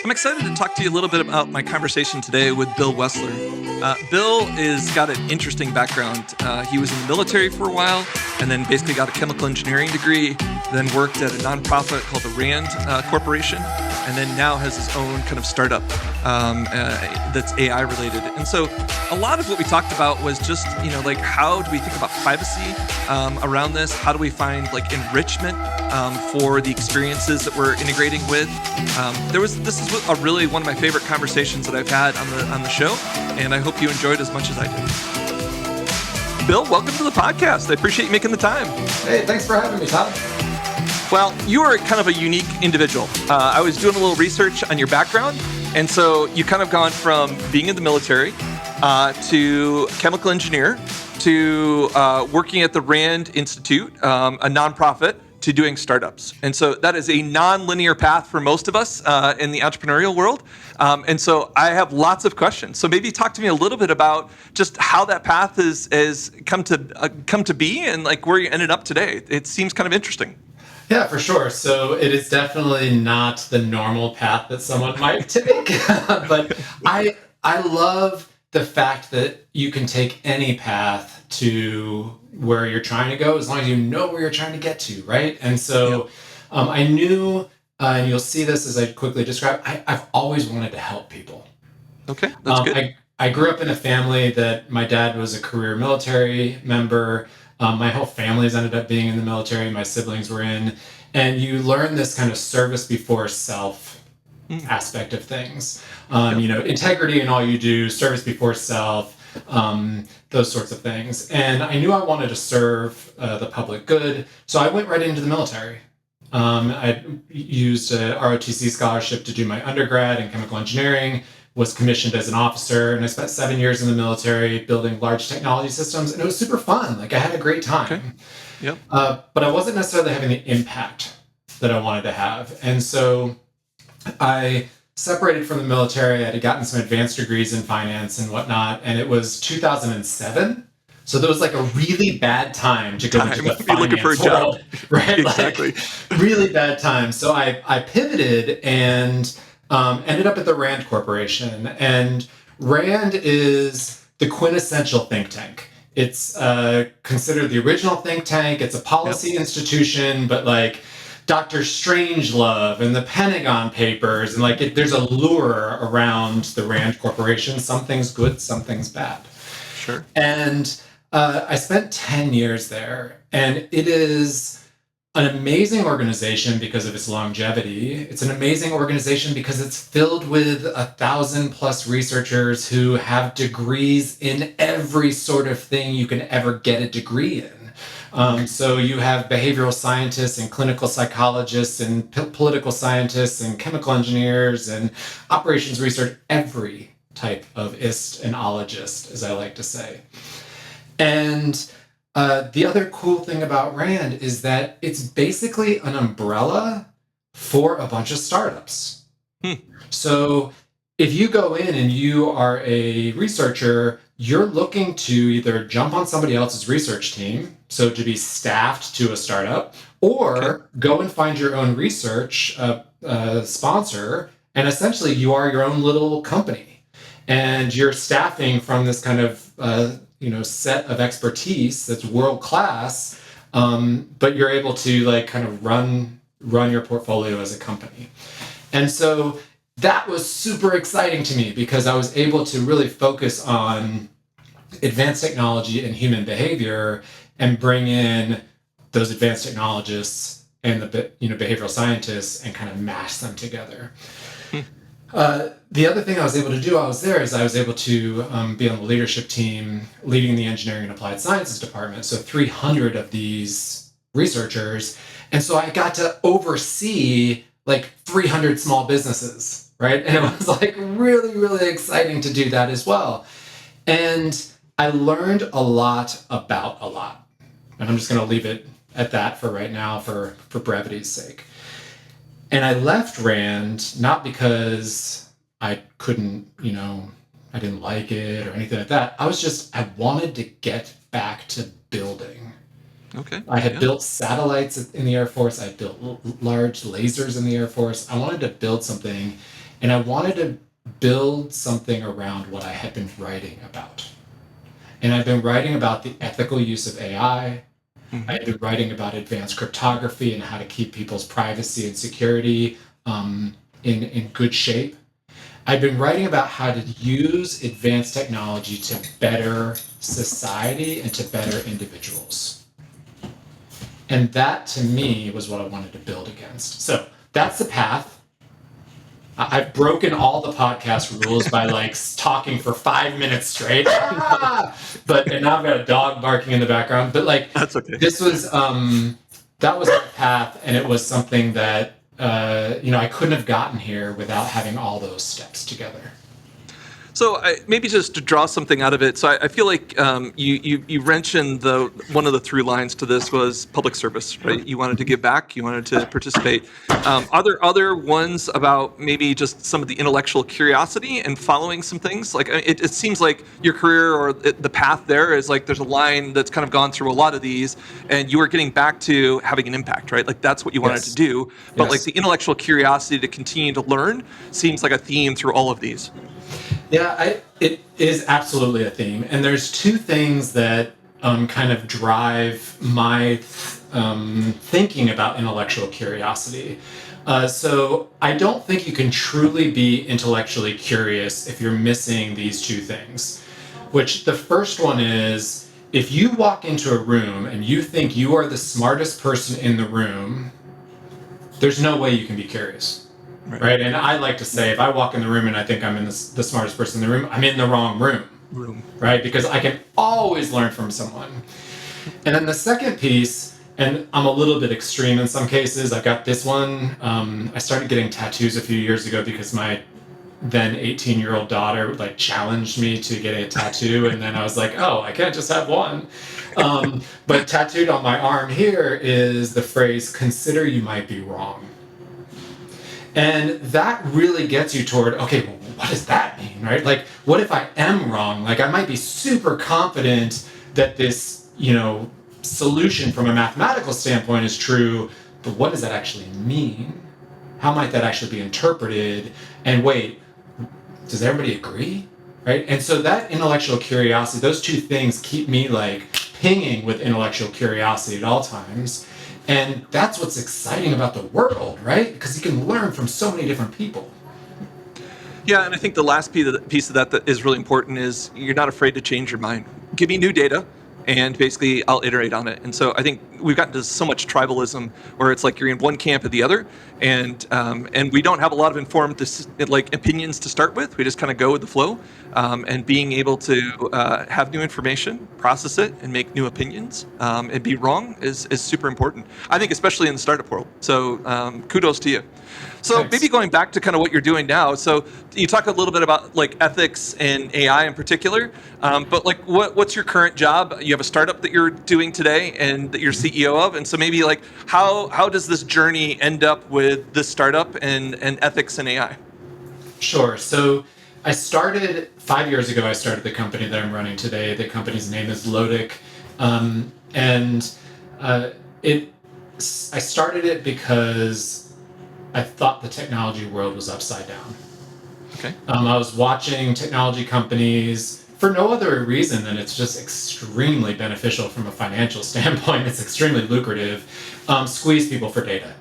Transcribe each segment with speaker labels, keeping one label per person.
Speaker 1: I'm excited to talk to you a little bit about my conversation today with Bill Wessler. Bill is got an interesting background. He was in the military for a while, and then basically got a chemical engineering degree, then worked at a nonprofit called the RAND Corporation, and then now has his own kind of startup that's AI related. And so a lot of what we talked about was just, like how do we think about privacy around this? How do we find like enrichment for the experiences that we're integrating with? This is one of my favorite conversations that I've had on the show, and I hope you enjoyed as much as I did. Bill, welcome to the podcast. I appreciate you making the time.
Speaker 2: Hey, thanks for having me, Todd.
Speaker 1: Well, you are kind of a unique individual. I was doing a little research on your background, and so you kind of gone from being in the military to chemical engineer to working at the RAND Institute, a nonprofit, to doing startups. And so that is a non-linear path for most of us in the entrepreneurial world. And so I have lots of questions. So maybe talk to me a little bit about just how that path has come to be and like where you ended up today. It seems kind of interesting.
Speaker 2: Yeah, for sure. So it is definitely not the normal path that someone might take. But I love the fact that you can take any path to where you're trying to go as long as you know where you're trying to get to, right? And so I knew, and you'll see this as I quickly describe, I've always wanted to help people.
Speaker 1: Okay, that's good.
Speaker 2: I grew up in a family that my dad was a career military member. My whole family has ended up being in the military. My siblings were in. And you learn this kind of service before self aspect of things. Integrity in all you do, service before self, those sorts of things. And I knew I wanted to serve the public good. So I went right into the military. I used a ROTC scholarship to do my undergrad in chemical engineering, was commissioned as an officer, and I spent 7 years in the military building large technology systems, and it was super fun. Like I had a great time.
Speaker 1: Okay. Yep.
Speaker 2: But I wasn't necessarily having the impact that I wanted to have. And so I separated from the military. I had gotten some advanced degrees in finance and whatnot, and it was 2007. So there was like a really bad time to go into the finance
Speaker 1: looking for a
Speaker 2: world,
Speaker 1: job.
Speaker 2: right?
Speaker 1: Exactly.
Speaker 2: Like, really bad time. So I pivoted and ended up at the RAND Corporation. And RAND is the quintessential think tank. It's considered the original think tank. It's a policy institution, but like Dr. Strangelove and the Pentagon Papers, and like there's a lure around the RAND Corporation. Some things good, some things bad.
Speaker 1: Sure.
Speaker 2: And I spent 10 years there, and it is an amazing organization because of its longevity. It's an amazing organization because it's filled with 1,000+ researchers who have degrees in every sort of thing you can ever get a degree in. So you have behavioral scientists and clinical psychologists and political scientists and chemical engineers and operations research, every type of ist and ologist, as I like to say. And the other cool thing about RAND is that it's basically an umbrella for a bunch of startups. So if you go in and you are a researcher, you're looking to either jump on somebody else's research team, so to be staffed to a startup, or go and find your own research sponsor, and essentially you are your own little company. And you're staffing from this kind of set of expertise that's world class, but you're able to like kind of run your portfolio as a company. And so that was super exciting to me because I was able to really focus on advanced technology and human behavior and bring in those advanced technologists and the behavioral scientists and kind of mash them together. The other thing I was able to do while I was there is I was able to be on the leadership team leading the engineering and applied sciences department. So 300 of these researchers. And so I got to oversee like 300 small businesses, right? And it was like really, really exciting to do that as well. And I learned a lot about a lot. And I'm just going to leave it at that for right now for brevity's sake. And I left RAND not because I couldn't, I didn't like it or anything like that. I wanted to get back to building.
Speaker 1: Okay.
Speaker 2: I had built satellites in the Air Force. I built large lasers in the Air Force. I wanted to build something. And I wanted to build something around what I had been writing about. And I've been writing about the ethical use of AI.
Speaker 1: Mhm.
Speaker 2: I've been writing about advanced cryptography and how to keep people's privacy and security in good shape. I've been writing about how to use advanced technology to better society and to better individuals. And that to me was what I wanted to build against. So that's the path. I've broken all the podcast rules by like talking for 5 minutes straight. And now I've got a dog barking in the background. But like
Speaker 1: That's okay.
Speaker 2: this was that was my path, and it was something that I couldn't have gotten here without having all those steps together.
Speaker 1: So maybe just to draw something out of it. So I feel like you mentioned one of the through lines to this was public service, right? You wanted to give back, you wanted to participate. Are there other ones about maybe just some of the intellectual curiosity and following some things? Like it seems like your career or the path there is like there's a line that's kind of gone through a lot of these, and you were getting back to having an impact, right? Like that's what you wanted to do. But like the intellectual curiosity to continue to learn seems like a theme through all of these.
Speaker 2: Yeah, it is absolutely a theme. And there's two things that kind of drive my thinking about intellectual curiosity. So I don't think you can truly be intellectually curious if you're missing these two things. Which the first one is, if you walk into a room and you think you are the smartest person in the room, there's no way you can be curious. Right. And I like to say, if I walk in the room and I think I'm the smartest person in the room, I'm in the wrong room. Right. Because I can always learn from someone. And then the second piece, and I'm a little bit extreme in some cases, I've got this one. I started getting tattoos a few years ago because my then 18-year-old daughter like challenged me to get a tattoo. And then I was like, oh, I can't just have one. But tattooed on my arm here is the phrase, "Consider you might be wrong." And that really gets you toward, okay, well, what does that mean, right? Like, what if I am wrong? Like, I might be super confident that this, solution from a mathematical standpoint is true, but what does that actually mean? How might that actually be interpreted? And wait, does everybody agree? Right? And so that intellectual curiosity, those two things keep me like pinging with intellectual curiosity at all times. And that's what's exciting about the world, right? Because you can learn from so many different people.
Speaker 1: Yeah, and I think the last piece of that is really important is you're not afraid to change your mind. Give me new data, and basically I'll iterate on it. And so I think we've gotten to so much tribalism where it's like you're in one camp or the other, and we don't have a lot of informed opinions to start with. We just kind of go with the flow, and being able to have new information, process it, and make new opinions, and be wrong is super important. I think especially in the startup world. So kudos to you. So
Speaker 2: Thanks.
Speaker 1: maybe going back to kind of what you're doing now. So you talk a little bit about like ethics and AI in particular, but like what's your current job? You have a startup that you're doing today and that you're CEO of, and so maybe like how does this journey end up with this startup and ethics and AI?
Speaker 2: Sure. So I started 5 years ago. I started the company that I'm running today. The company's name is Lodic, I started it because I thought the technology world was upside down.
Speaker 1: Okay.
Speaker 2: I was watching technology companies for no other reason than it's just extremely beneficial from a financial standpoint. It's extremely lucrative. Squeeze people for data,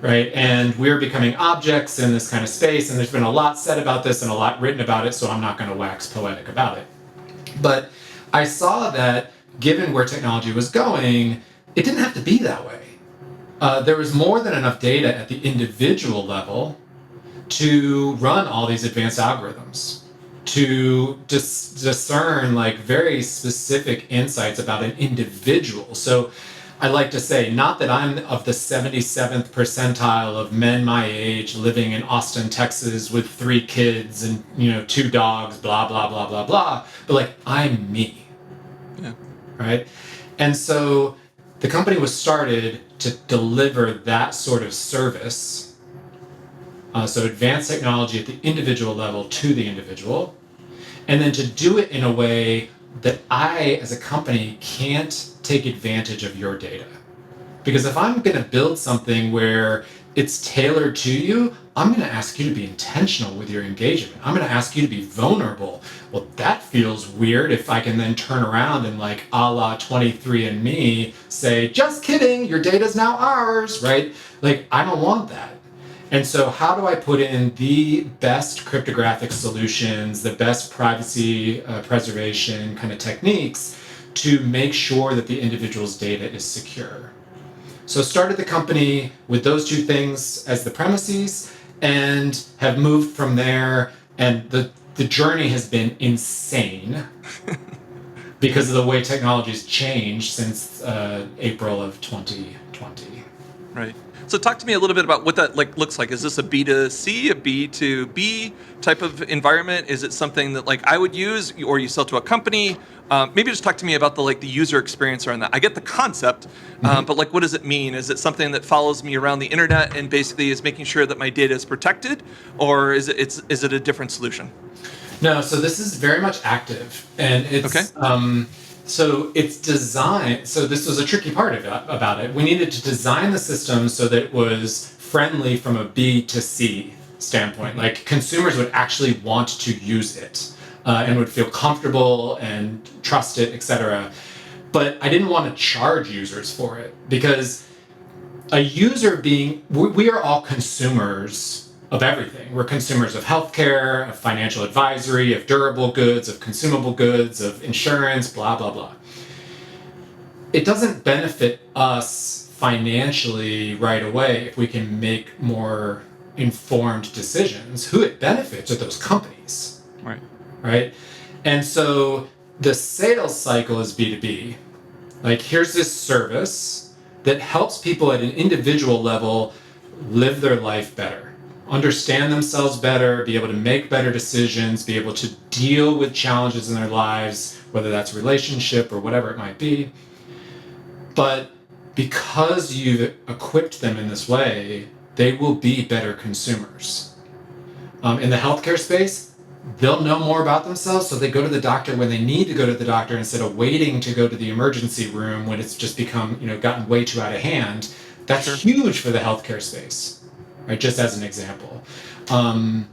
Speaker 2: right? And we're becoming objects in this kind of space, and there's been a lot said about this and a lot written about it, so I'm not going to wax poetic about it. But I saw that given where technology was going, it didn't have to be that way. There was more than enough data at the individual level to run all these advanced algorithms, to discern like very specific insights about an individual. So I like to say, not that I'm of the 77th percentile of men my age living in Austin, Texas with 3 kids and 2 dogs, blah, blah, blah, blah, blah, but like I'm me.
Speaker 1: Yeah.
Speaker 2: Right? And so the company was started to deliver that sort of service. So advanced technology at the individual level to the individual, and then to do it in a way that I, as a company, can't take advantage of your data. Because if I'm going to build something where it's tailored to you, I'm going to ask you to be intentional with your engagement. I'm going to ask you to be vulnerable. Well, that feels weird if I can then turn around and like a la 23andMe say, just kidding, your data's now ours, right? Like, I don't want that. And so how do I put in the best cryptographic solutions, the best privacy preservation kind of techniques to make sure that the individual's data is secure? So started the company with those two things as the premises and have moved from there. And the journey has been insane because of the way technology's changed since April of 2020.
Speaker 1: Right. So talk to me a little bit about what that like looks like. Is this a B2C, a B2B type of environment? Is it something that like I would use, or you sell to a company? Maybe just talk to me about the user experience around that. I get the concept, but like what does it mean? Is it something that follows me around the internet and basically is making sure that my data is protected, or is it a different solution?
Speaker 2: No, so this is very much active, and it's
Speaker 1: Okay.
Speaker 2: so it's designed. So this was a tricky part about it. We needed to design the system so that it was friendly from a B to C standpoint. Like consumers would actually want to use it and would feel comfortable and trust it, etc. But I didn't want to charge users for it because a user being, we are all consumers of everything. We're consumers of healthcare, of financial advisory, of durable goods, of consumable goods, of insurance, blah, blah, blah. It doesn't benefit us financially right away if we can make more informed decisions. Who it benefits are those companies,
Speaker 1: Right.
Speaker 2: right? And so the sales cycle is B2B. Like, here's this service that helps people at an individual level live their life better, understand themselves better, be able to make better decisions, be able to deal with challenges in their lives, whether that's relationship or whatever it might be. But because you've equipped them in this way, they will be better consumers. In the healthcare space, they'll know more about themselves, so they go to the doctor when they need to go to the doctor instead of waiting to go to the emergency room when it's just become, gotten way too out of hand. That's huge for the healthcare space, right? Just as an example. In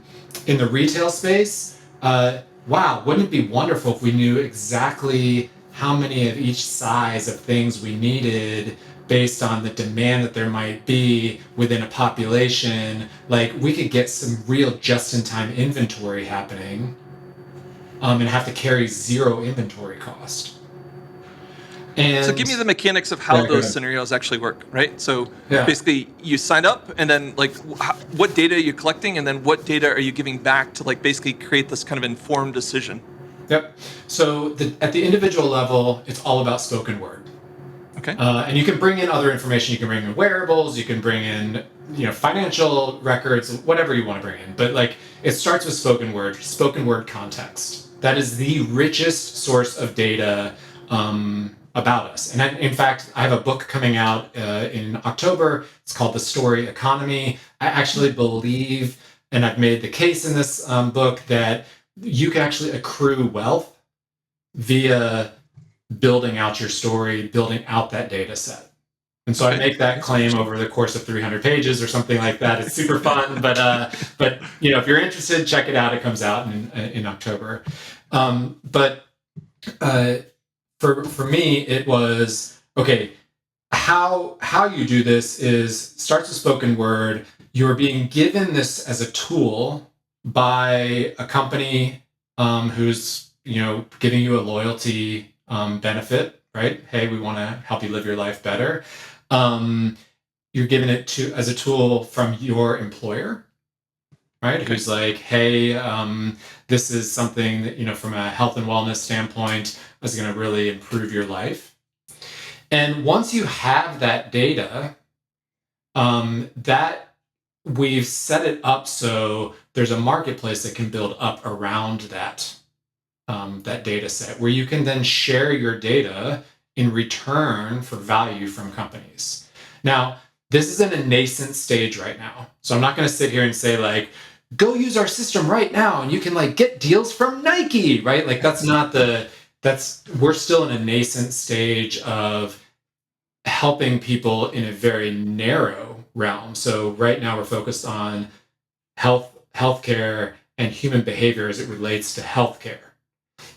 Speaker 2: the retail space, wow, wouldn't it be wonderful if we knew exactly how many of each size of things we needed based on the demand that there might be within a population? Like, we could get some real just-in-time inventory happening and have to carry zero inventory cost. And
Speaker 1: So give me the mechanics of how those scenarios actually work, right? So basically you sign up and then like what data are you collecting and then what data are you giving back to like basically create this kind of informed decision?
Speaker 2: Yep. So at the individual level, it's all about spoken word.
Speaker 1: Okay.
Speaker 2: And you can bring in other information. You can bring in wearables. You can bring in, financial records, whatever you want to bring in. But like, it starts with spoken word context. That is the richest source of data about us. And in fact, I have a book coming out in October. It's called The Story Economy. I actually believe, and I've made the case in this book, that you can actually accrue wealth via building out your story, building out that data set. And so I make that claim over the course of 300 pages or something like that. It's super fun, but if you're interested, check it out. It comes out in October. But for me, it was, okay, how you do this is starts with spoken word. You're being given this as a tool by a company who's giving you a loyalty benefit, right? Hey, we want to help you live your life better. You're giving it as a tool from your employer, right? Okay. Who's like, hey, this is something that from a health and wellness standpoint is going to really improve your life. And once you have that data, that we've set it up so there's a marketplace that can build up around that data set where you can then share your data in return for value from companies. Now, this is in a nascent stage right now. So I'm not going to sit here and say like, go use our system right now and you can like get deals from Nike, right? Like we're still in a nascent stage of helping people in a very narrow realm. So right now we're focused on healthcare and human behavior as it relates to healthcare.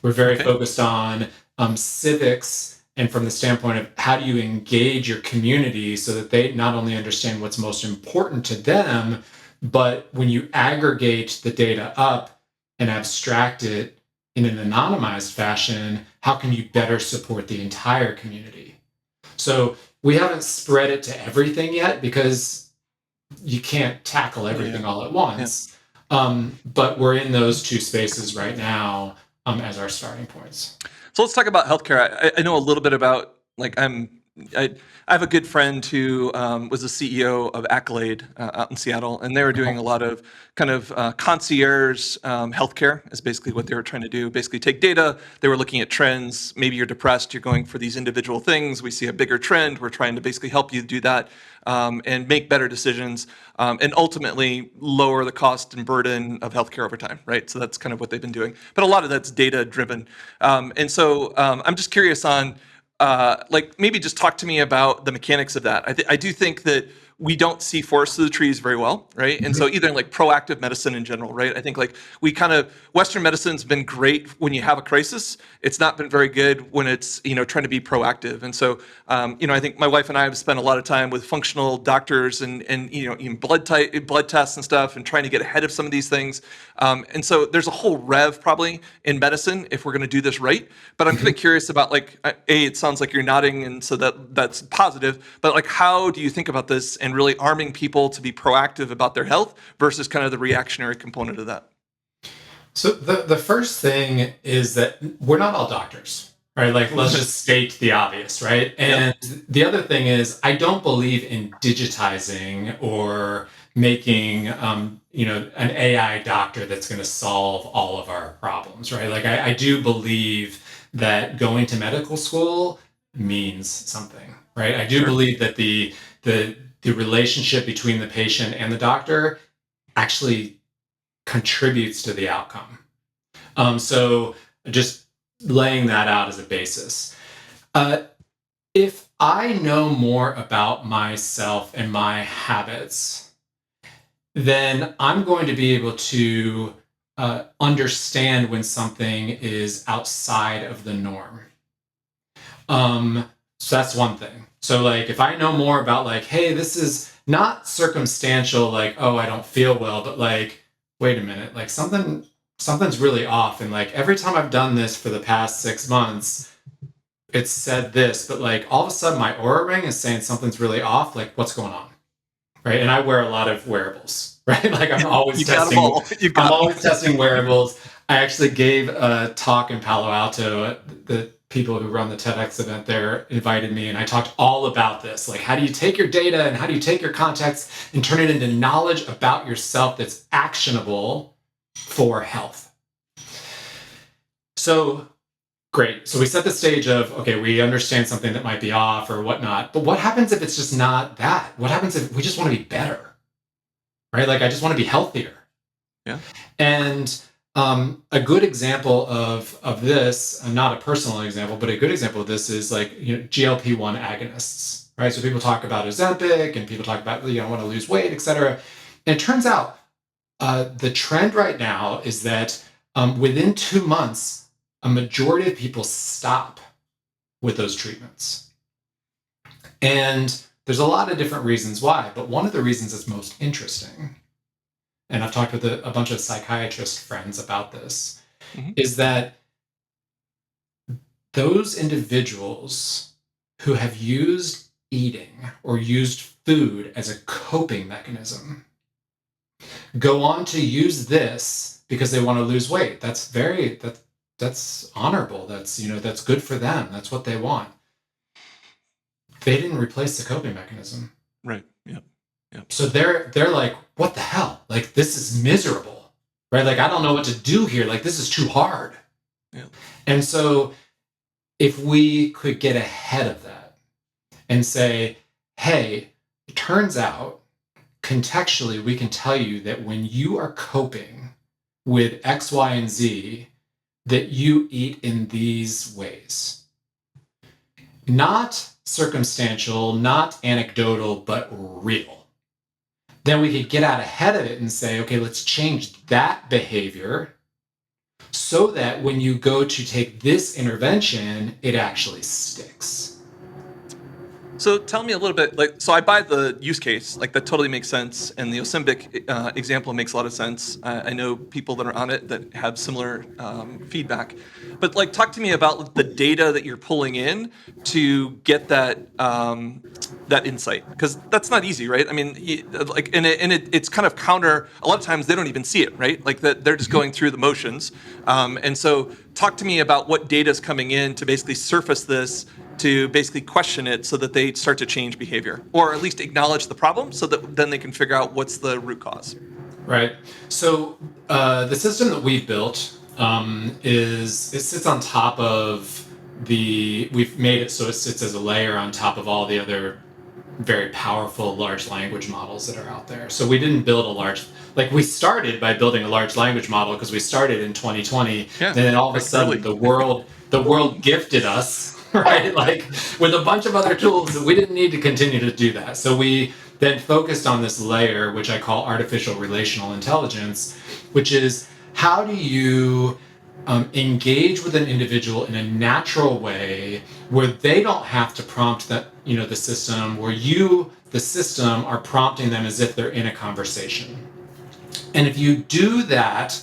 Speaker 2: We're very
Speaker 1: Okay.
Speaker 2: focused on civics, and from the standpoint of how do you engage your community so that they not only understand what's most important to them, but when you aggregate the data up and abstract it in an anonymized fashion, how can you better support the entire community? So we haven't spread it to everything yet because you can't tackle
Speaker 1: Oh, yeah.
Speaker 2: everything all at
Speaker 1: Yeah.
Speaker 2: once. But we're in those two spaces right now as our starting points.
Speaker 1: So let's talk about healthcare. I know a little bit about I, I have a good friend who was the CEO of Accolade out in Seattle, and they were doing a lot of kind of concierge healthcare is basically what they were trying to do. Basically, take data. They were looking at trends. Maybe you're depressed. You're going for these individual things. We see a bigger trend. We're trying to basically help you do that and make better decisions, and ultimately lower the cost and burden of healthcare over time. Right. So that's kind of what they've been doing. But a lot of that's data driven, and so I'm just curious on like maybe just talk to me about the mechanics of that. I do think that we don't see forest through the trees very well, right? And so either like proactive medicine in general, right? I think like we kind of Western medicine's been great when you have a crisis. It's not been very good when it's trying to be proactive. And so I think my wife and I have spent a lot of time with functional doctors and even blood tests and stuff, and trying to get ahead of some of these things. And so there's a whole rev probably in medicine if we're going to do this right. But I'm kind of curious about like it sounds like you're nodding, and so that's positive. But like, how do you think about this and really arming people to be proactive about their health versus kind of the reactionary component of that?
Speaker 2: So the first thing is that we're not all doctors, right? Like let's just state the obvious, right?
Speaker 1: Yep.
Speaker 2: And the other thing is I don't believe in digitizing or making an AI doctor that's going to solve all of our problems, right? Like I do believe that going to medical school means something, right? I do
Speaker 1: Sure.
Speaker 2: believe that the relationship between the patient and the doctor actually contributes to the outcome. So just laying that out as a basis. Uh, if I know more about myself and my habits, then I'm going to be able to understand when something is outside of the norm. So that's one thing. So like if I know more about like, hey, this is not circumstantial, like, oh, I don't feel well, but like, wait a minute, like something's really off. And like every time I've done this for the past 6 months, it's said this, but like all of a sudden my aura ring is saying something's really off. Like what's going on? Right. And I wear a lot of wearables, right? Like I'm always
Speaker 1: You got them
Speaker 2: testing,
Speaker 1: all. You've
Speaker 2: I'm
Speaker 1: got them.
Speaker 2: always testing wearables. I actually gave a talk in Palo Alto. The people who run the TEDx event there invited me, and I talked all about this. Like, how do you take your data and how do you take your context and turn it into knowledge about yourself that's actionable for health? So, great. So we set the stage of, okay, we understand something that might be off or whatnot, but what happens if it's just not that? What happens if we just want to be better, right? Like, I just want to be healthier.
Speaker 1: Yeah.
Speaker 2: And a good example of this, not a personal example, but a good example of this is like GLP-1 agonists, right? So people talk about Ozempic and people talk about want to lose weight, et cetera. And it turns out the trend right now is that within 2 months, a majority of people stop with those treatments. And there's a lot of different reasons why, but one of the reasons that's most interesting, and I've talked with a bunch of psychiatrist friends about this, is that those individuals who have used eating or used food as a coping mechanism go on to use this because they want to lose weight. That's honorable. That's good for them. That's what they want. They didn't replace the coping mechanism.
Speaker 1: Right. Yeah. Yeah.
Speaker 2: So they're like, what the hell? Like, this is miserable, right? Like, I don't know what to do here. Like, this is too hard.
Speaker 1: Yeah.
Speaker 2: And so if we could get ahead of that and say, hey, it turns out contextually, we can tell you that when you are coping with X, Y, and Z, that you eat in these ways. Not circumstantial, not anecdotal, but real. then we could get out ahead of it and say, okay, let's change that behavior so that when you go to take this intervention, it actually sticks.
Speaker 1: So tell me a little bit, like, so I buy the use case, like that totally makes sense, and the Osimbic example makes a lot of sense. I know people that are on it that have similar feedback, but like, talk to me about the data that you're pulling in to get that that insight, because that's not easy, right? I mean, it's kind of counter. A lot of times they don't even see it, right? Like that they're just going through the motions, and so talk to me about what data is coming in to basically surface this, to basically question it so that they start to change behavior, or at least acknowledge the problem so that then they can figure out what's the root cause.
Speaker 2: Right. So the system that we've built it sits on top of we've made it so it sits as a layer on top of all the other very powerful large language models that are out there. So we didn't build we started by building a large language model because we started in 2020.
Speaker 1: Yeah,
Speaker 2: and then all of a sudden the world gifted us, right? Like with a bunch of other tools that we didn't need to continue to do that. So we then focused on this layer, which I call artificial relational intelligence, which is how do you engage with an individual in a natural way where they don't have to prompt the system, where the system, are prompting them as if they're in a conversation. And if you do that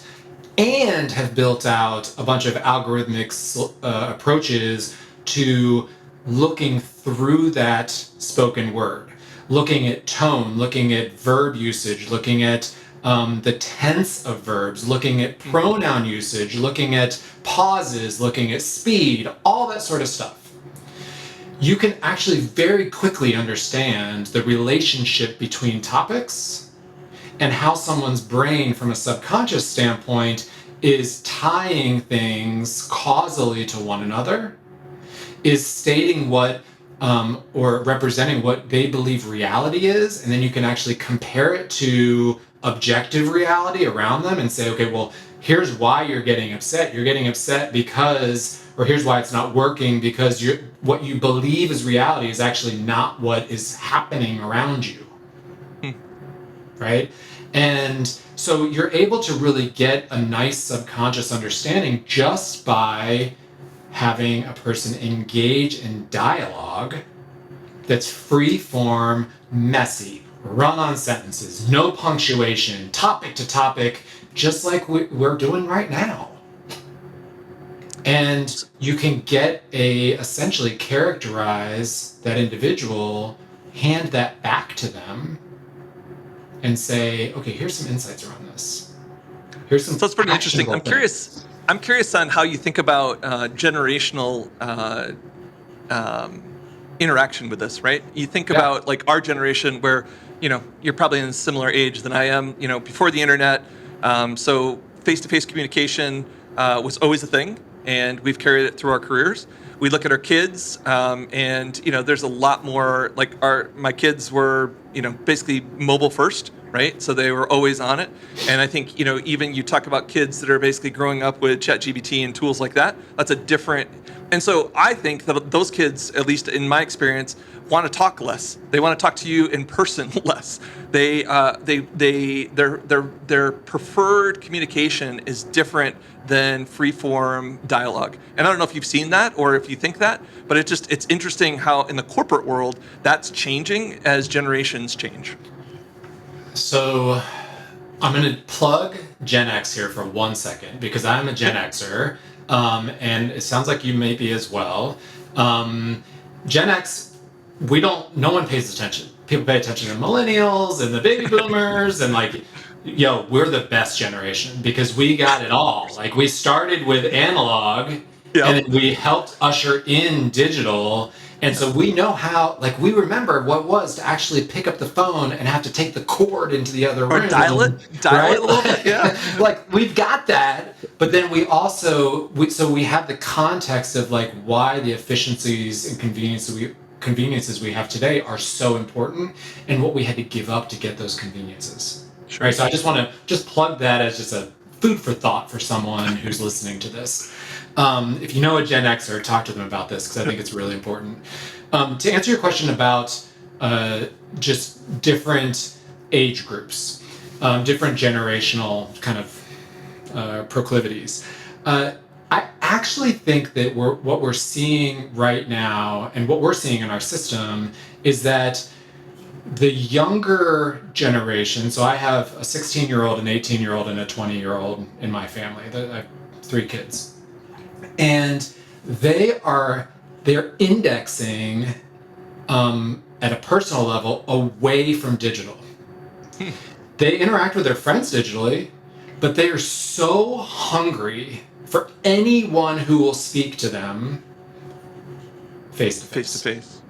Speaker 2: and have built out a bunch of algorithmic approaches to looking through that spoken word, looking at tone, looking at verb usage, looking at the tense of verbs, looking at pronoun usage, looking at pauses, looking at speed, all that sort of stuff, you can actually very quickly understand the relationship between topics and how someone's brain, from a subconscious standpoint, is tying things causally to one another, is stating what or representing what they believe reality is, and then you can actually compare it to objective reality around them and say, okay, well, here's why you're getting upset. You're getting upset because, or here's why it's not working, because what you believe is reality is actually not what is happening around you. Right? And so you're able to really get a nice subconscious understanding just by having a person engage in dialogue that's free form, messy, run-on sentences, no punctuation, topic to topic, just like we're doing right now. And you can essentially characterize that individual, hand that back to them, and say, okay, here's some insights around this. Here's some.
Speaker 1: So that's pretty interesting. I'm curious on how you think about generational interaction with this, right? You think about like our generation, where you're probably in a similar age than I am. Before the internet, so face-to-face communication was always a thing, and we've carried it through our careers. We look at our kids, and there's a lot more. Like my kids were basically mobile first, right? So they were always on it. And I think even you talk about kids that are basically growing up with ChatGPT and tools like that. That's a different. And so I think that those kids, at least in my experience, want to talk less. They want to talk to you in person less. Their preferred communication is different than free-form dialogue. And I don't know if you've seen that or if you think that, but it's interesting how in the corporate world that's changing as generations change. So
Speaker 2: I'm going to plug Gen X here for 1 second, because I'm a Gen Xer, and it sounds like you may be as well. Gen X, no one pays attention. People pay attention to millennials and the baby boomers, and we're the best generation because we got it all. Like, we started with analog, and then we helped usher in digital. And so we know how, we remember what it was to actually pick up the phone and have to take the cord into the other room.
Speaker 1: Or dial it a little bit, yeah.
Speaker 2: We've got that, but then we also, we have the context of why the efficiencies and conveniences we have today are so important, and what we had to give up to get those conveniences.
Speaker 1: Sure.
Speaker 2: Right, so I just want to plug that as just a food for thought for someone who's listening to this. If you know a Gen Xer, talk to them about this, because I think it's really important. To answer your question about just different age groups, different generational kind of proclivities. I actually think that what we're seeing right now and what we're seeing in our system is that the younger generation, so I have a 16-year-old, an 18-year-old, and a 20-year-old in my family. I have 3 kids. And they're indexing at a personal level away from digital. They interact with their friends digitally, but they are so hungry for anyone who will speak to them face to face.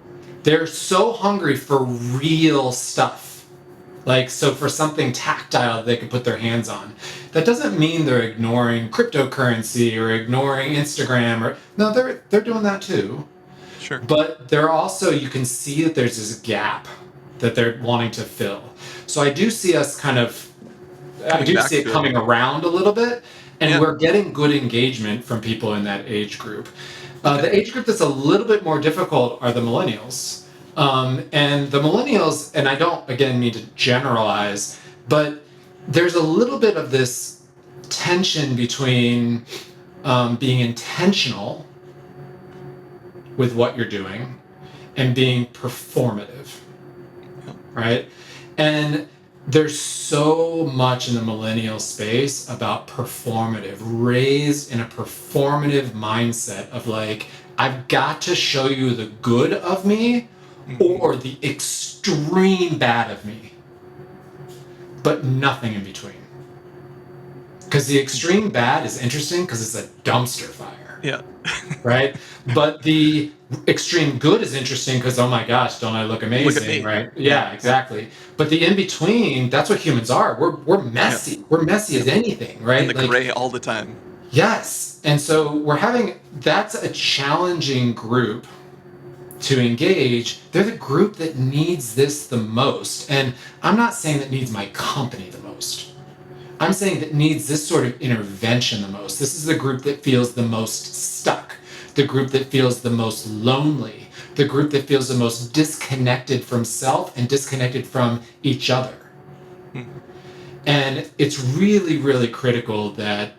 Speaker 2: They're so hungry for real stuff. Like, so for something tactile they can put their hands on. That doesn't mean they're ignoring cryptocurrency or ignoring Instagram no, they're doing that too.
Speaker 1: Sure.
Speaker 2: But they're also, you can see that there's this gap that they're wanting to fill. So I do see us I do see it coming around a little bit, and we're getting good engagement from people in that age group. The age group that's a little bit more difficult are the millennials. And the millennials, and I don't, again, mean to generalize, but there's a little bit of this tension between being intentional with what you're doing and being performative, right? And there's so much in the millennial space about performative, raised in a performative mindset of like, I've got to show you the good of me or the extreme bad of me, but nothing in between. Because the extreme bad is interesting because it's a dumpster fire.
Speaker 1: Yeah.
Speaker 2: Right? But the extreme good is interesting because, oh my gosh, don't I look amazing?
Speaker 1: Look at me.
Speaker 2: Right? Yeah, exactly. But the in between, that's what humans are. We're messy. Yeah. We're messy as anything, right?
Speaker 1: In the gray all the time.
Speaker 2: Yes. And so that's a challenging group to engage. They're the group that needs this the most. And I'm not saying that needs my company the most. I'm saying that needs this sort of intervention the most. This is the group that feels the most stuck, the group that feels the most lonely, the group that feels the most disconnected from self and disconnected from each other. And it's really, really critical that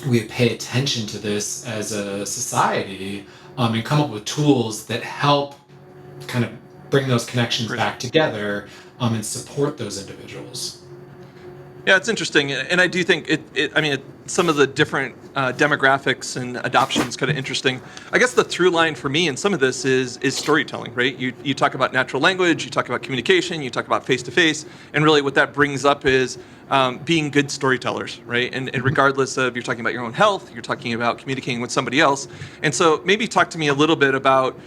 Speaker 2: we pay attention to this as a society and come up with tools that help kind of bring those connections back together and support those individuals.
Speaker 1: Yeah, it's interesting, and I do think some of the different demographics and adoption is kind of interesting. I guess the through line for me in some of this is storytelling, right? You talk about natural language, you talk about communication, you talk about face to face, and really what that brings up is being good storytellers, right? And regardless of you're talking about your own health, you're talking about communicating with somebody else, and so maybe talk to me a little bit about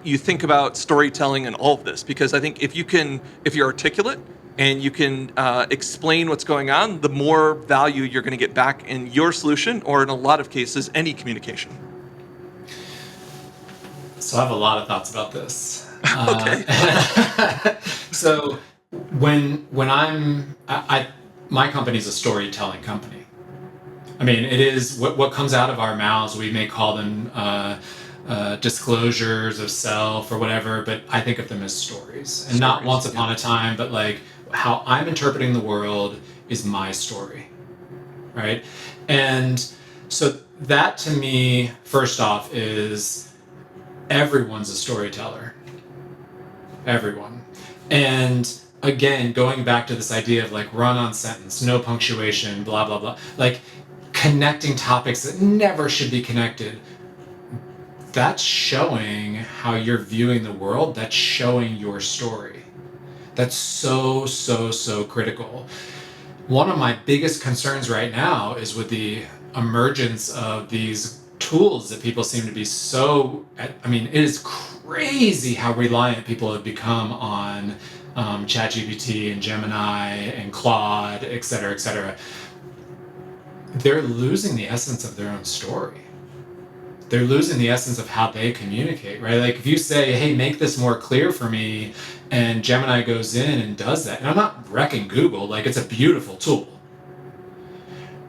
Speaker 1: you think about storytelling and all of this, because I think if you're articulate and you can explain what's going on, the more value you're going to get back in your solution, or in a lot of cases, any communication.
Speaker 2: So I have a lot of thoughts about this.
Speaker 1: Okay.
Speaker 2: So when my company is a storytelling company. I mean, it is what comes out of our mouths. We may call them disclosures of self or whatever, but I think of them as stories, and not once upon a time, but like how I'm interpreting the world is my story, right? And so that to me, first off, is everyone's a storyteller. Everyone. And again, going back to this idea of like run-on sentence, no punctuation, blah, blah, blah, like connecting topics that never should be connected. That's showing how you're viewing the world. That's showing your story. That's so, so, so critical. One of my biggest concerns right now is with the emergence of these tools that people seem to be it is crazy how reliant people have become on ChatGPT and Gemini and Claude, et cetera, et cetera. They're losing the essence of their own story. They're losing the essence of how they communicate, right? Like if you say, hey, make this more clear for me, and Gemini goes in and does that, and I'm not wrecking Google, like it's a beautiful tool.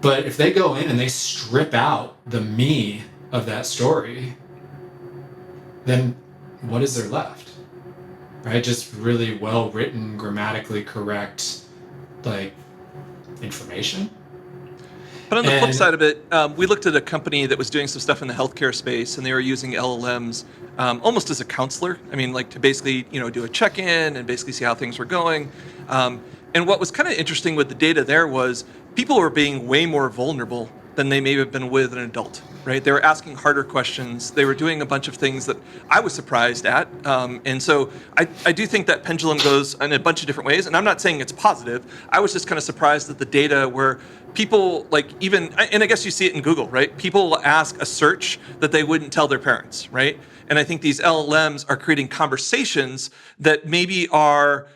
Speaker 2: But if they go in and they strip out the me of that story, then what is there left? Right? Just really well-written, grammatically correct like information.
Speaker 1: But on the flip
Speaker 2: And
Speaker 1: side of it, we looked at a company that was doing some stuff in the healthcare space, and they were using LLMs almost as a counselor. I mean, like to basically, do a check-in and basically see how things were going. And what was kind of interesting with the data there was people were being way more vulnerable than they may have been with an adult, right? They were asking harder questions. They were doing a bunch of things that I was surprised at. And so I do think that pendulum goes in a bunch of different ways. And I'm not saying it's positive. I was just kind of surprised at the data where people like even, and I guess you see it in Google, right? People will ask a search that they wouldn't tell their parents, right? And I think these LLMs are creating conversations that maybe are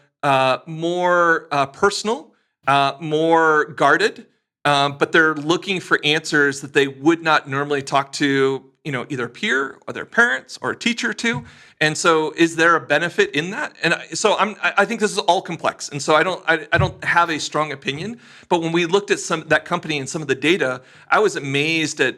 Speaker 1: more personal, more guarded, but they're looking for answers that they would not normally talk to, either a peer or their parents or a teacher to. And so, is there a benefit in that? And I think this is all complex, and so I don't have a strong opinion. But when we looked at that company and some of the data, I was amazed at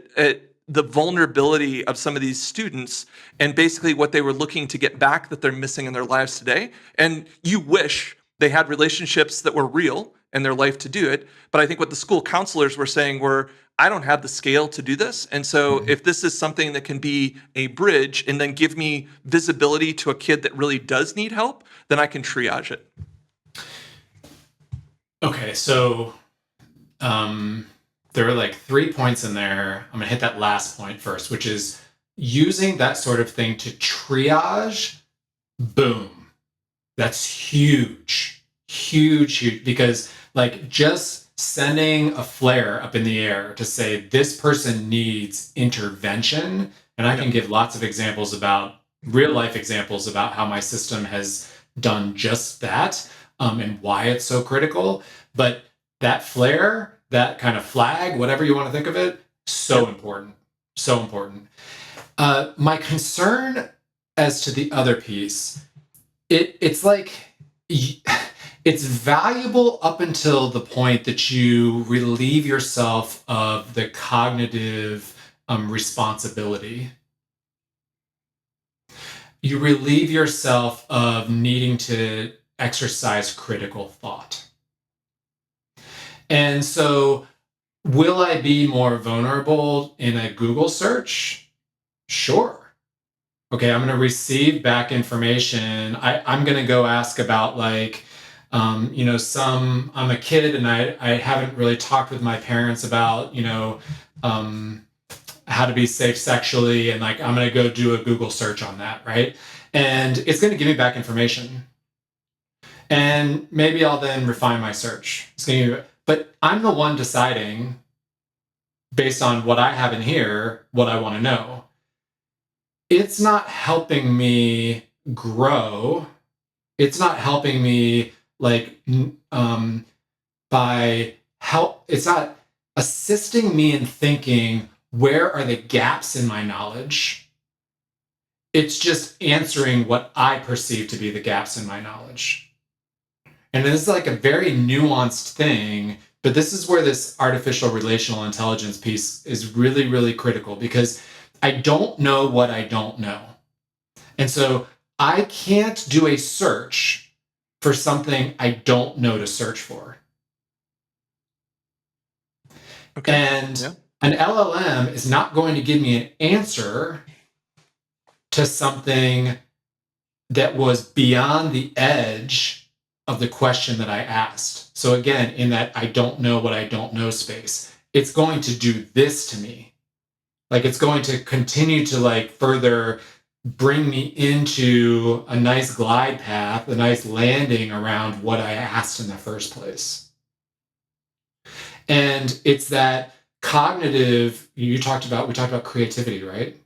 Speaker 1: the vulnerability of some of these students and basically what they were looking to get back that they're missing in their lives today. And you wish they had relationships that were real in their life to do it. But I think what the school counselors were saying were, I don't have the scale to do this. And so if this is something that can be a bridge and then give me visibility to a kid that really does need help, then I can triage it.
Speaker 2: okay, so there are like 3 points in there. I'm gonna hit that last point first, which is using that sort of thing to triage. Boom. That's huge, huge, huge. Because like just sending a flare up in the air to say this person needs intervention, and I can give lots of examples about real life examples about how my system has done just that, and why it's so critical. But that flare, that kind of flag, whatever you want to think of it, so important, so important. My concern as to the other piece, it's like it's valuable up until the point that you relieve yourself of the cognitive responsibility. You relieve yourself of needing to exercise critical thought. And so, will I be more vulnerable in a Google search? Sure. Okay, I'm going to receive back information. I'm going to go ask about like, I'm a kid and I haven't really talked with my parents about, how to be safe sexually. And like, I'm going to go do a Google search on that, right? And it's going to give me back information. And maybe I'll then refine my search. But I'm the one deciding based on what I have in here, what I want to know. It's not helping me grow. It's not helping me it's not assisting me in thinking, where are the gaps in my knowledge? It's just answering what I perceive to be the gaps in my knowledge. And this is like a very nuanced thing, but this is where this artificial relational intelligence piece is really, really critical, because I don't know what I don't know. And so I can't do a search for something I don't know to search for. Okay. And an LLM is not going to give me an answer to something that was beyond the edge of the question that I asked. So again, in that I don't know what I don't know space, it's going to do this to me. Like it's going to continue to like further bring me into a nice glide path, a nice landing around what I asked in the first place. And it's that cognitive, we talked about creativity, right?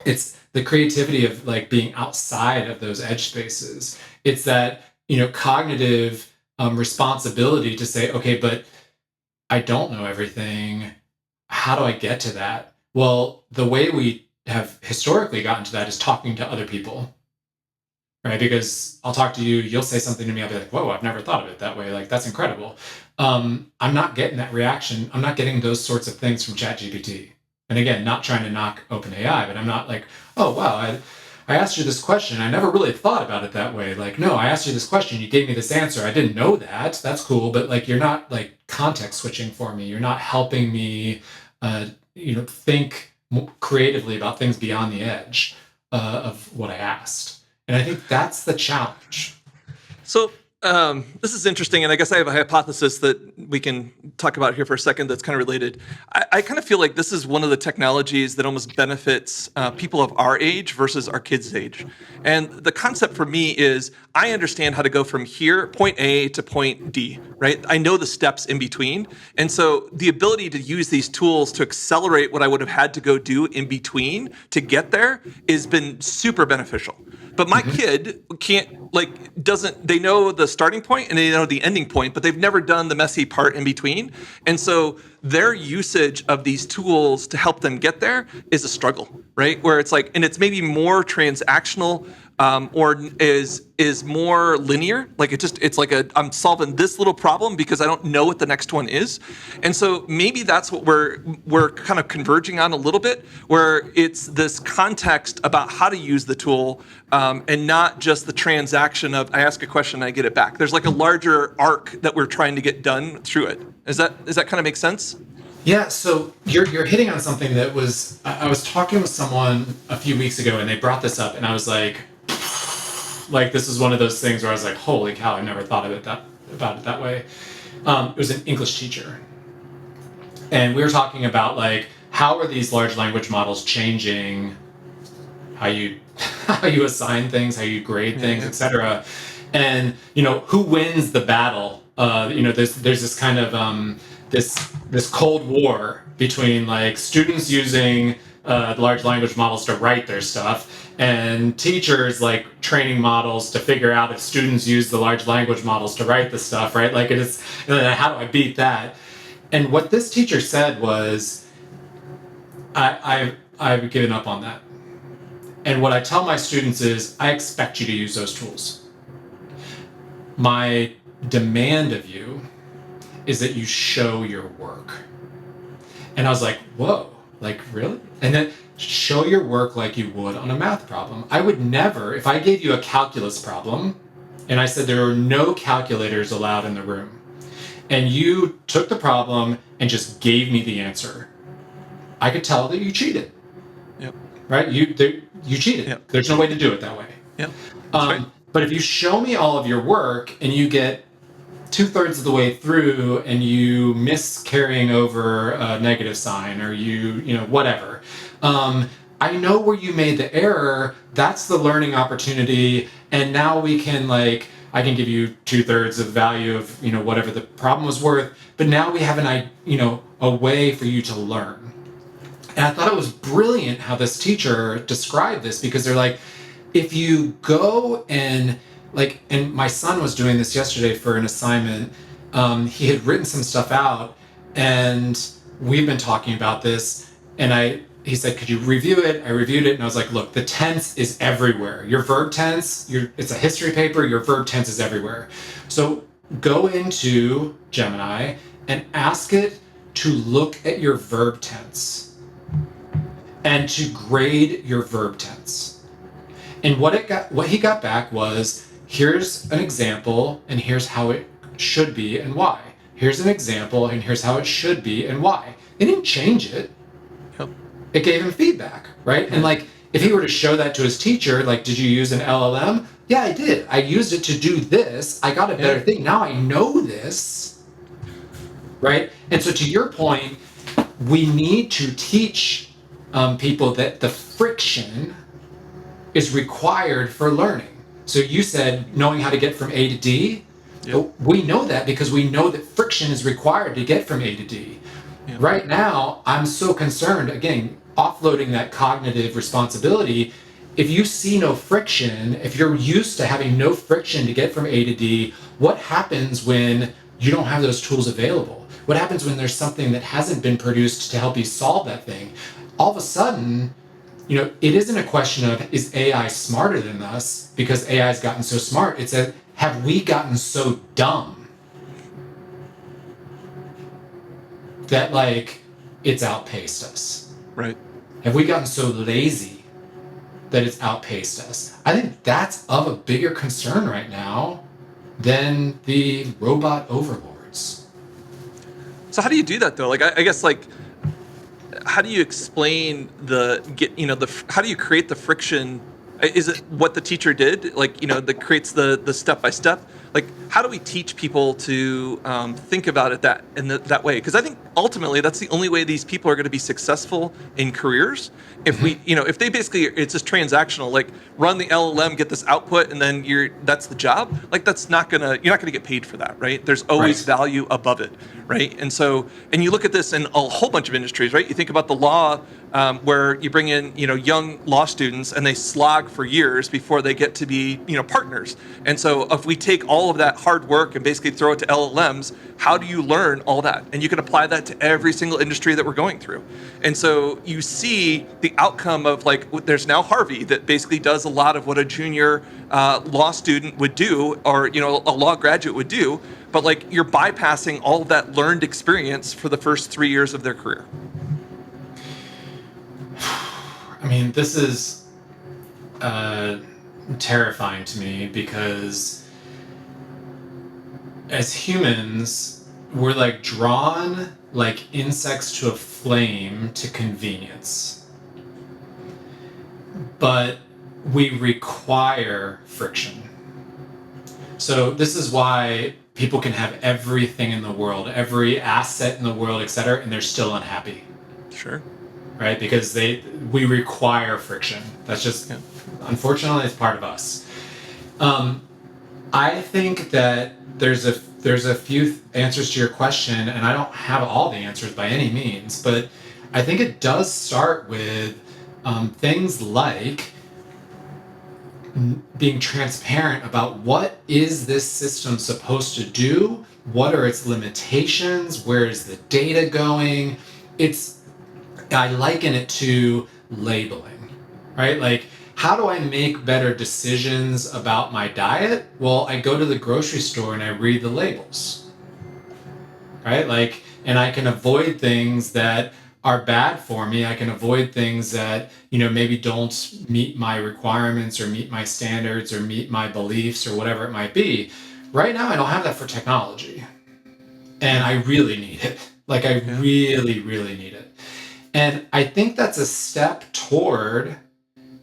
Speaker 2: It's the creativity of like being outside of those edge spaces. It's that, cognitive responsibility to say, okay, but I don't know everything. How do I get to that? Well, the way we have historically gotten to that is talking to other people, right? Because I'll talk to you, you'll say something to me, I'll be like, whoa, I've never thought of it that way. Like, that's incredible. I'm not getting that reaction. I'm not getting those sorts of things from ChatGPT. And again, not trying to knock OpenAI, but I'm not like, oh, wow, I asked you this question. I never really thought about it that way. Like, no, I asked you this question. You gave me this answer. I didn't know that. That's cool. But like, you're not like context switching for me. You're not helping me, think creatively about things beyond the edge of what I asked. And I think that's the challenge.
Speaker 1: So this is interesting, and I guess I have a hypothesis that we can talk about here for a second that's kind of related. I kind of feel like this is one of the technologies that almost benefits people of our age versus our kids' age. And the concept for me is I understand how to go from here, point A to point D, right? I know the steps in between. And so the ability to use these tools to accelerate what I would have had to go do in between to get there has been super beneficial. But my kid they know the starting point and they know the ending point, but they've never done the messy part in between. And so their usage of these tools to help them get there is a struggle, right? Where it's like, and it's maybe more transactional or is more linear. Like it's like I'm solving this little problem because I don't know what the next one is. And so maybe that's what we're kind of converging on a little bit, where it's this context about how to use the tool and not just the transaction of I ask a question and I get it back. There's like a larger arc that we're trying to get done through it. Does that kind of make sense?
Speaker 2: Yeah, so you're hitting on something that was I was talking with someone a few weeks ago and they brought this up and I was like this is one of those things where I was like, holy cow, I never thought of it about it that way. It was an English teacher. And we were talking about like how are these large language models changing how you assign things, how you grade things, etc. And who wins the battle? There's this kind of this Cold War between like students using large language models to write their stuff and teachers like training models to figure out if students use the large language models to write the stuff, right? Like it is, how do I beat that? And what this teacher said was, I've given up on that. And what I tell my students is, I expect you to use those tools. My demand of you is that you show your work. And I was like, whoa, like really? And then show your work like you would on a math problem. I would never, if I gave you a calculus problem and I said there are no calculators allowed in the room, and you took the problem and just gave me the answer, I could tell that you cheated.
Speaker 1: Yep.
Speaker 2: Right? You cheated.
Speaker 1: Yep.
Speaker 2: There's no way to do it that way.
Speaker 1: Yep. Right.
Speaker 2: But if you show me all of your work and you get 2/3 of the way through and you miss carrying over a negative sign or whatever, I know where you made the error. That's the learning opportunity. And now we can I can give you 2/3 of value of, whatever the problem was worth. But now we have a way for you to learn. And I thought it was brilliant how this teacher described this, because they're like, if you go and my son was doing this yesterday for an assignment. He had written some stuff out and we've been talking about this, and he said, could you review it? I reviewed it and I was like, look, the tense is everywhere. Your verb tense, it's a history paper, your verb tense is everywhere. So go into Gemini and ask it to look at your verb tense and to grade your verb tense. And what he got back was, here's an example and here's how it should be and why. Here's an example and here's how it should be and why. It didn't change it.
Speaker 1: Yep.
Speaker 2: It gave him feedback, right? And if he were to show that to his teacher, did you use an LLM? Yeah, I did. I used it to do this. I got a better thing. Now I know this, right? And so to your point, we need to teach people that the friction is required for learning. So you said knowing how to get from A to D. Yep. We know that because we know that friction is required to get from A to D. Yep. Right now, I'm so concerned, again, offloading that cognitive responsibility. If you see no friction, if you're used to having no friction to get from A to D, what happens when you don't have those tools available? What happens when there's something that hasn't been produced to help you solve that thing? All of a sudden, it isn't a question of, is AI smarter than us because AI has gotten so smart? It's a, have we gotten so dumb that it's outpaced us?
Speaker 1: Right.
Speaker 2: Have we gotten so lazy that it's outpaced us. I think that's of a bigger concern right now than the robot overlords.
Speaker 1: So how do you do that though? Like, I guess like, how do you explain how do you create the friction? Is it what the teacher did? Like, that creates the step by step. Like, how do we teach people to think about it that way? Because I think ultimately that's the only way these people are going to be successful in careers. If if they basically, it's just transactional, like run the LLM, get this output, and then that's the job. Like, you're not gonna get paid for that, right? There's always
Speaker 2: Right.
Speaker 1: value above it, right? And you look at this in a whole bunch of industries, right? You think about the law, where you bring in young law students and they slog for years before they get to be partners. And so if we take all of that hard work and basically throw it to LLMs, how do you learn all that? And you can apply that to every single industry that we're going through. And so you see the outcome of, like, there's now Harvey that basically does a lot of what a junior law student would do, or a law graduate would do, but like you're bypassing all of that learned experience for the first 3 years of their career.
Speaker 2: I mean, this is terrifying to me because as humans, we're like drawn like insects to a flame to convenience. But we require friction. So this is why people can have everything in the world, every asset in the world, etc., and they're still unhappy.
Speaker 1: Sure.
Speaker 2: Right? Because we require friction. That's just, unfortunately, it's part of us. I think that there's a few answers to your question, and I don't have all the answers by any means, but I think it does start with things like being transparent about what is this system supposed to do, what are its limitations, where is the data going. I liken it to labeling, right? Like, how do I make better decisions about my diet? Well, I go to the grocery store and I read the labels, right? Like, and I can avoid things that are bad for me. I can avoid things that, maybe don't meet my requirements or meet my standards or meet my beliefs or whatever it might be. Right now, I don't have that for technology. And I really need it. Like, I really, really need it. And I think that's a step toward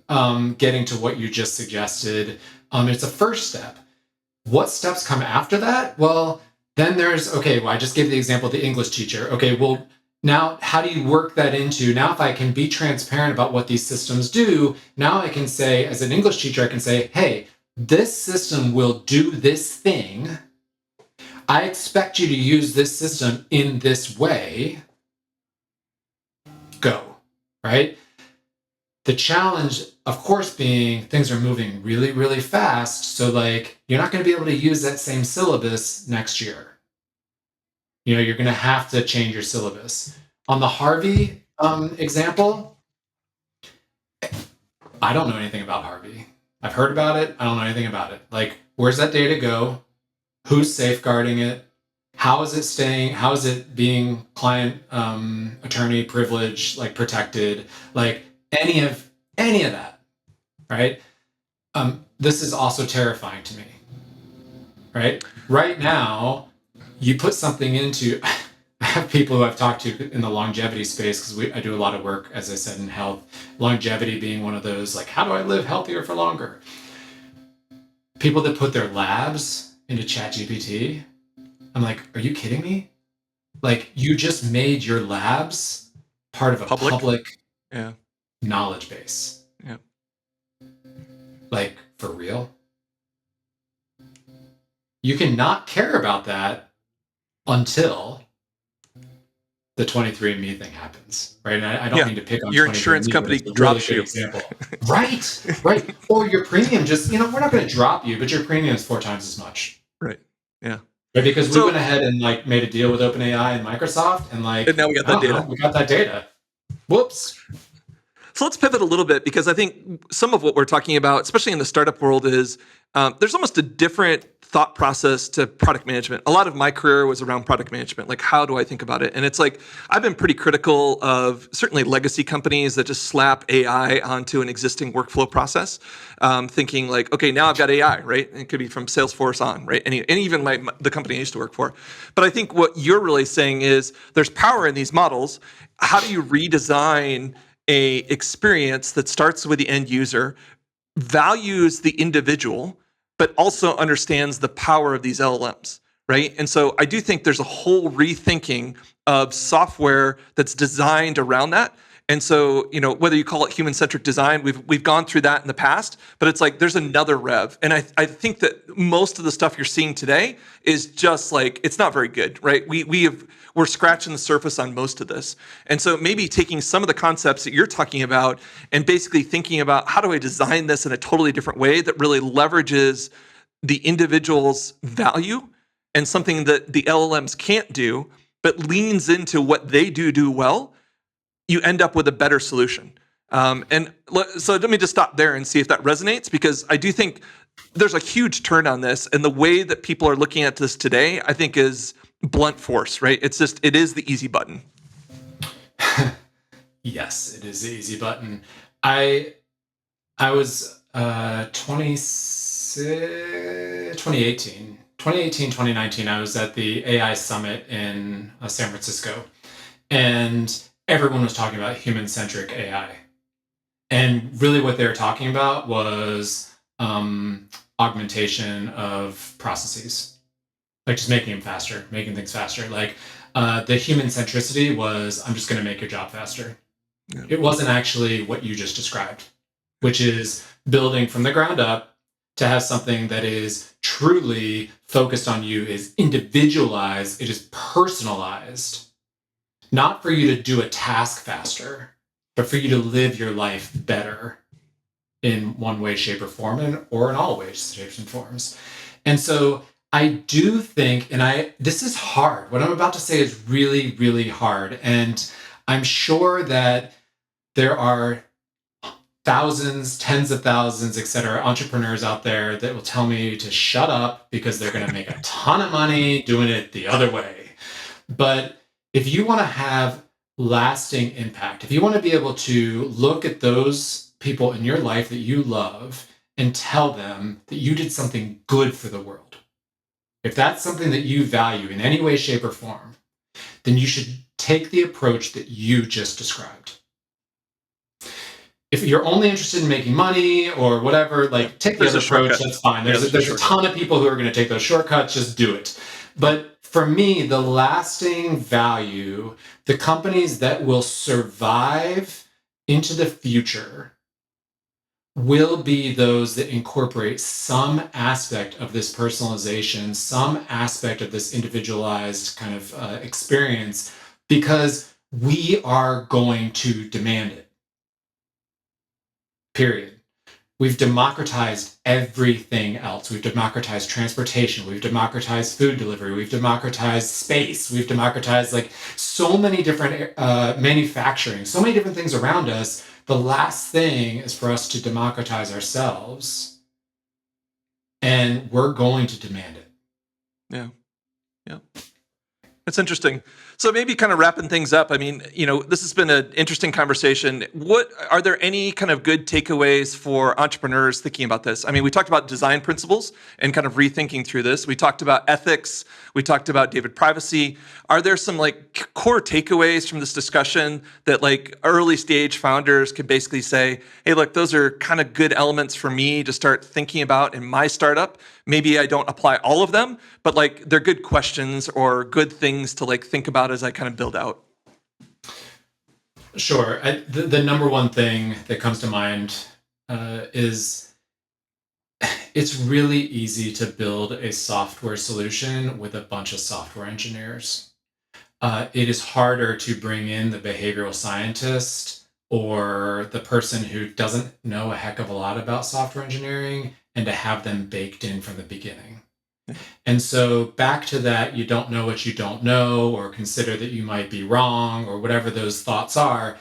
Speaker 2: getting to what you just suggested. It's a first step. What steps come after that? Well, then I just gave the example of the English teacher. Okay, well, now how do you work that into, now if I can be transparent about what these systems do, now I can say, as an English teacher, I can say, hey, this system will do this thing. I expect you to use this system in this way. Go, right? The challenge, of course, being things are moving really, really fast. So like, you're not going to be able to use that same syllabus next year. You're going to have to change your syllabus. On the Harvey example, I don't know anything about Harvey. I've heard about it. I don't know anything about it. Like, where's that data go? Who's safeguarding it? How is it staying? How is it being client attorney privilege, like, protected? Like, any of that, right? This is also terrifying to me, right? Right now, you put something into, I have people who I've talked to in the longevity space, because I do a lot of work, as I said, in health, longevity being one of those, like, how do I live healthier for longer? People that put their labs into ChatGPT, I'm like, are you kidding me? Like, you just made your labs part of a public knowledge base.
Speaker 1: Yeah.
Speaker 2: Like, for real? You cannot care about that until the 23andMe thing happens, right? And I don't mean to pick on
Speaker 1: your insurance company drops you.
Speaker 2: Example. Right. Or your premium just, we're not going to drop you, but your premium is 4 times as much.
Speaker 1: Right. Yeah.
Speaker 2: Right, because we went ahead and like made a deal with OpenAI and Microsoft, and like,
Speaker 1: and now we got that data.
Speaker 2: We got that data. Whoops.
Speaker 1: So let's pivot a little bit, because I think some of what we're talking about, especially in the startup world, is there's almost a different thought process to product management. A lot of my career was around product management. Like, how do I think about it? And it's like, I've been pretty critical of certainly legacy companies that just slap AI onto an existing workflow process, thinking like, okay, now I've got AI, right? And it could be from Salesforce on, right? And even the company I used to work for. But I think what you're really saying is there's power in these models. How do you redesign a experience that starts with the end user, values the individual, but also understands the power of these LLMs, right? And so I do think there's a whole rethinking of software that's designed around that. And so, whether you call it human-centric design, we've gone through that in the past, but it's like there's another rev. And I think that most of the stuff you're seeing today is just like, it's not very good, right? We're scratching the surface on most of this. And so maybe taking some of the concepts that you're talking about and basically thinking about, how do I design this in a totally different way that really leverages the individual's value and something that the LLMs can't do, but leans into what they do well, you end up with a better solution. So let me just stop there and see if that resonates, because I do think there's a huge turn on this, and the way that people are looking at this today, I think, is blunt force, right? It is the easy button.
Speaker 2: Yes, it is the easy button. I was 2018, 2019, I was at the AI Summit in San Francisco, and everyone was talking about human-centric AI. And really what they were talking about was augmentation of processes, like just making things faster. Like the human centricity was, I'm just going to make your job faster. Yeah. It wasn't actually what you just described, which is building from the ground up to have something that is truly focused on you, is individualized, it is personalized. Not for you to do a task faster, but for you to live your life better in one way, shape, or form, or in all ways, shapes, and forms. And so I do think, this is hard. What I'm about to say is really, really hard. And I'm sure that there are thousands, tens of thousands, et cetera, entrepreneurs out there that will tell me to shut up because they're going to make a ton of money doing it the other way. But if you want to have lasting impact, if you want to be able to look at those people in your life that you love and tell them that you did something good for the world, if that's something that you value in any way, shape, or form, then you should take the approach that you just described. If you're only interested in making money or whatever, like take the other approach, that's fine. There's a ton of people who are going to take those shortcuts, just do it. But for me, the lasting value, the companies that will survive into the future will be those that incorporate some aspect of this personalization, some aspect of this individualized kind of experience, because we are going to demand it. Period. We've democratized everything else. We've democratized transportation. We've democratized food delivery. We've democratized space. We've democratized like so many different manufacturing, so many different things around us. The last thing is for us to democratize ourselves, and we're going to demand it.
Speaker 1: Yeah. That's interesting. So maybe kind of wrapping things up, I mean, this has been an interesting conversation. What are there any kind of good takeaways for entrepreneurs thinking about this? I mean, we talked about design principles and kind of rethinking through this. We talked about ethics. We talked about data privacy. Are there some like core takeaways from this discussion that like early stage founders could basically say, hey, look, those are kind of good elements for me to start thinking about in my startup. Maybe I don't apply all of them, but like they're good questions or good things to like think about as I kind of build out.
Speaker 2: Sure. The number one thing that comes to mind is it's really easy to build a software solution with a bunch of software engineers. It is harder to bring in the behavioral scientist or the person who doesn't know a heck of a lot about software engineering and to have them baked in from the beginning. And so back to that, you don't know what you don't know, or consider that you might be wrong, or whatever those thoughts are.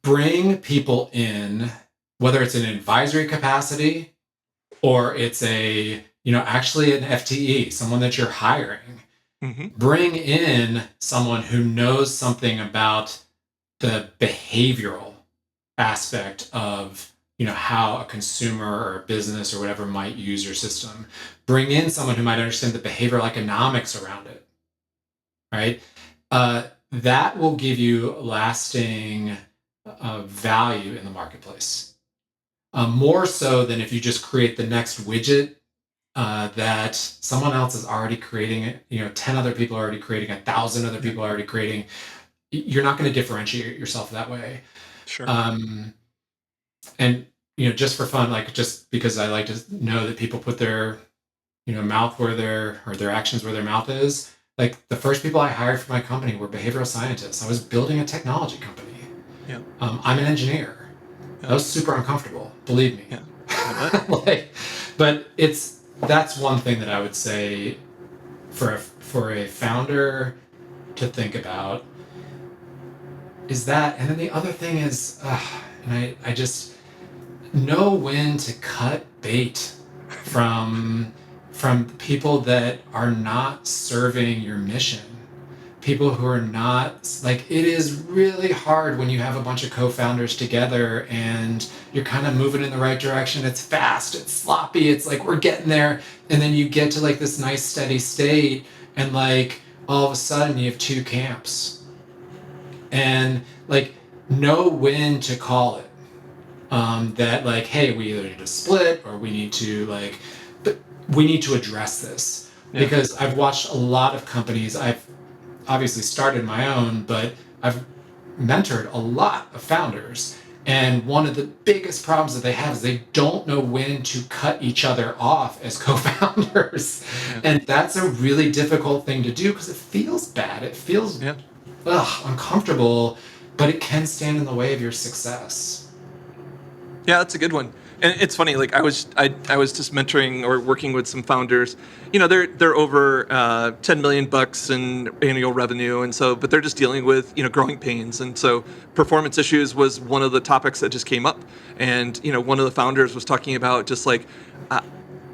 Speaker 2: bring people in, whether it's an advisory capacity or it's actually an FTE, someone that you're hiring. Bring in someone who knows something about the behavioral aspect of how a consumer or a business or whatever might use your system. Bring in someone who might understand the behavioral economics around it, right? That will give you lasting value in the marketplace. More so than if you just create the next widget that someone else is already creating. 10 other people are already creating, 1,000 other people are already creating. You're not going to differentiate yourself that way.
Speaker 1: Sure.
Speaker 2: And just for fun, like just because I like to know that people put their mouth or their actions where their mouth is. Like the first people I hired for my company were behavioral scientists. I was building a technology company.
Speaker 1: Yeah.
Speaker 2: I'm an engineer.
Speaker 1: Yeah.
Speaker 2: That was super uncomfortable, believe me.
Speaker 1: Yeah.
Speaker 2: But that's one thing that I would say for a founder to think about is that. And then the other thing is, and I just know when to cut bait from people that are not serving your mission. People who are not, like, it is really hard when you have a bunch of co-founders together and you're kind of moving in the right direction. It's fast, it's sloppy, it's like we're getting there, and then you get to like this nice steady state and like all of a sudden you have two camps. And like know when to call it. That like, hey, we either need to split or we need to but we need to address this. Yeah. Because I've watched a lot of companies. I've obviously started my own, but I've mentored a lot of founders. And one of the biggest problems that they have is they don't know when to cut each other off as co-founders. Yeah. And that's a really difficult thing to do because it feels bad. It feels uncomfortable, but it can stand in the way of your success.
Speaker 1: Yeah, that's a good one. And it's funny, like I was just mentoring or working with some founders. They're over $10 million in annual revenue, and so but they're just dealing with growing pains, and so performance issues was one of the topics that just came up. And one of the founders was talking about just like,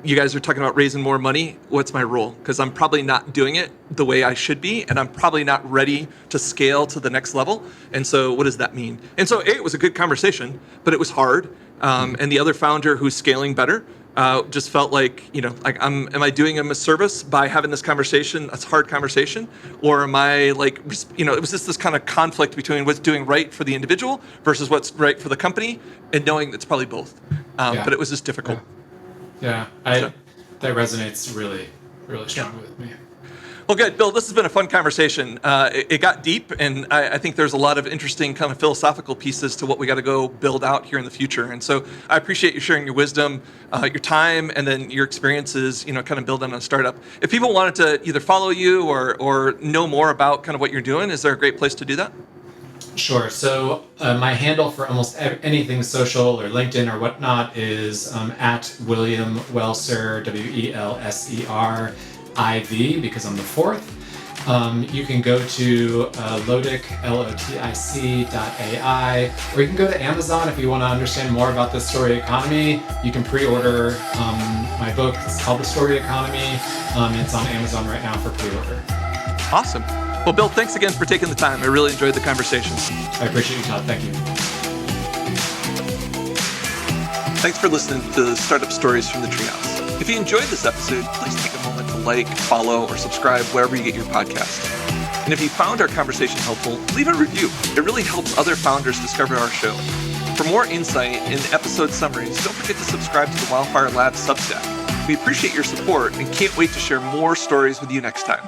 Speaker 1: you guys are talking about raising more money. What's my role? Because I'm probably not doing it the way I should be, and I'm probably not ready to scale to the next level. And so what does that mean? And so it was a good conversation, but it was hard. And the other founder who's scaling better just felt like, am I doing him a service by having this conversation, a hard conversation? Or am I like, it was just this kind of conflict between what's doing right for the individual versus what's right for the company, and knowing that's probably both. But it was just difficult.
Speaker 2: Yeah, that resonates really, really strongly with me.
Speaker 1: Well, good. Bill, this has been a fun conversation. It got deep, and I think there's a lot of interesting kind of philosophical pieces to what we got to go build out here in the future. And so I appreciate you sharing your wisdom, your time, and then your experiences, kind of building a startup. If people wanted to either follow you or know more about kind of what you're doing, is there a great place to do that?
Speaker 2: Sure. So my handle for almost anything social or LinkedIn or whatnot is at William Welser, WELSER. IV, because I'm the fourth. You can go to Lotic, LOTIC.ai, or you can go to Amazon if you want to understand more about the story economy. You can pre-order my book. It's called The Story Economy. It's on Amazon right now for pre-order.
Speaker 1: Awesome. Well, Bill, thanks again for taking the time. I really enjoyed the conversation.
Speaker 2: I appreciate you, Todd. Thank you.
Speaker 1: Thanks for listening to Startup Stories from the Treehouse. If you enjoyed this episode, please take a moment to like, follow, or subscribe wherever you get your podcast. And if you found our conversation helpful, leave a review. It really helps other founders discover our show. For more insight and episode summaries, don't forget to subscribe to the Wildfire Labs Substack. We appreciate your support and can't wait to share more stories with you next time.